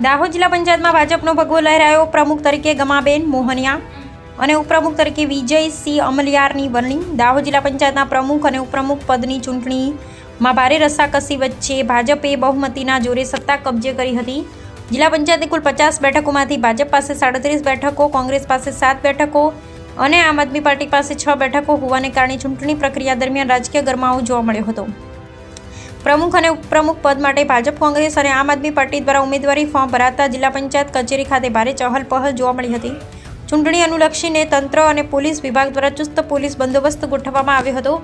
દાહોદ જિલ્લા પંચાયતમાં ભાજપનો ભગવો લહેરાયો। પ્રમુખ તરીકે ગમાબેન મોહનિયા અને ઉપપ્રમુખ તરીકે વિજયસિંહ અમલિયારની વરણી। દાહોદ જિલ્લા પંચાયતના પ્રમુખ અને ઉપપ્રમુખ પદની ચૂંટણીમાં ભારે રસાકસી વચ્ચે ભાજપે બહુમતીના જોરે સત્તા કબજે કરી હતી। જિલ્લા પંચાયતની કુલ 50 બેઠકોમાંથી ભાજપ પાસે 37 બેઠકો, કોંગ્રેસ પાસે 7 બેઠકો અને આમ આદમી પાર્ટી પાસે 6 બેઠકો હોવાને કારણે ચૂંટણી પ્રક્રિયા દરમિયાન રાજકીય ગરમાવો જોવા મળ્યો હતો। પ્રમુખ અને ઉપપ્રમુખ પદ માટે ભાજપ, કોંગ્રેસ અને આમ આદમી પાર્ટી દ્વારા ઉમેદવારી ફોર્મ ભરાતા જિલ્લા પંચાયત કચેરી ખાતે ભારે ચહલ-પહલ જોવા મળી હતી। ચૂંટણી અનુલક્ષીને તંત્ર અને પોલીસ વિભાગ દ્વારા ચુસ્ત પોલીસ બંદોબસ્ત ગોઠવવામાં આવ્યો હતો,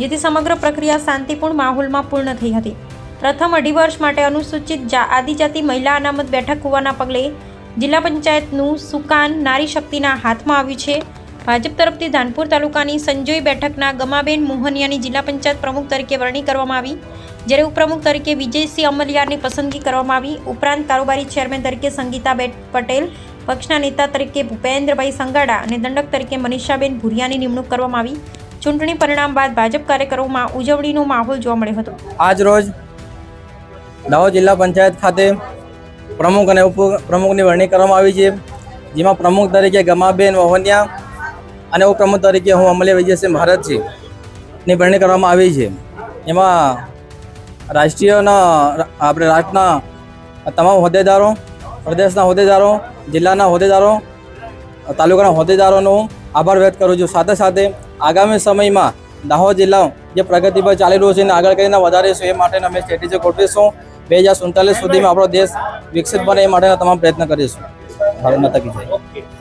જેથી સમગ્ર પ્રક્રિયા શાંતિપૂર્ણ માહોલમાં પૂર્ણ થઈ હતી। પ્રથમ 2.5 વર્ષ માટે અનુસૂચિત આદિજાતિ મહિલા અનામત બેઠક હોવાના પગલે જિલ્લા પંચાયતનું સુકાન નારી શક્તિના હાથમાં આવ્યું છે। ભાજપ તરફથી ધાનપુર તાલુકાની સંજોઈ બેઠકના ગમાબેન મોહનિયાની જિલ્લા પંચાયત પ્રમુખ તરીકે વરણી કરવામાં આવી, જ્યારે ઉપપ્રમુખ તરીકે વિજયસિંહ અમલિયારની પસંદગી કરવામાં આવી। ઉપરાંત કારોબારી ચેરમેન તરીકે સંગીતાબેન પટેલ, પક્ષના નેતા તરીકે ભૂપેન્દ્રભાઈ સંગાડા અને દંડક તરીકે મનીષાબેન ભુરિયાની નિમણૂક કરવામાં આવી। ચૂંટણી પરિણામ બાદ ભાજપ કાર્યકરોમાં ઉજવણીનો માહોલ જોવા મળ્યો હતો। આજ રોજ દાહોદ જિલ્લા પંચાયત ખાતે પ્રમુખ અને ઉપપ્રમુખની વરણી કરવામાં આવી છે, જેમાં પ્રમુખ તરીકે ગમાબેન મોહનિયા અને ઉપપ્રમુખ તરીકે હું અમલિયા વિજયસિંહ ભારતજીની વરણી કરવામાં આવી છે। એમાં આપણે રાજ્યના તમામ હોદ્દેદારો, પ્રદેશના હોદ્દેદારો, જિલ્લાના હોદ્દેદારો, તાલુકાના હોદ્દેદારોનો આભાર વ્યક્ત કરું છું। સાથે સાથે આગામી સમયમાં દાહોદ જિલ્લો જે પ્રગતિ પર ચાલી રહ્યો છે અને આગળ કરીને વધારીશું એ માટેના અમે સ્ટ્રેટેજી ગોઠવીશું। 2047 સુધીમાં આપણો દેશ વિકસિત બને એ માટેના તમામ પ્રયત્ન કરીશું। ભારત માતા કી જય।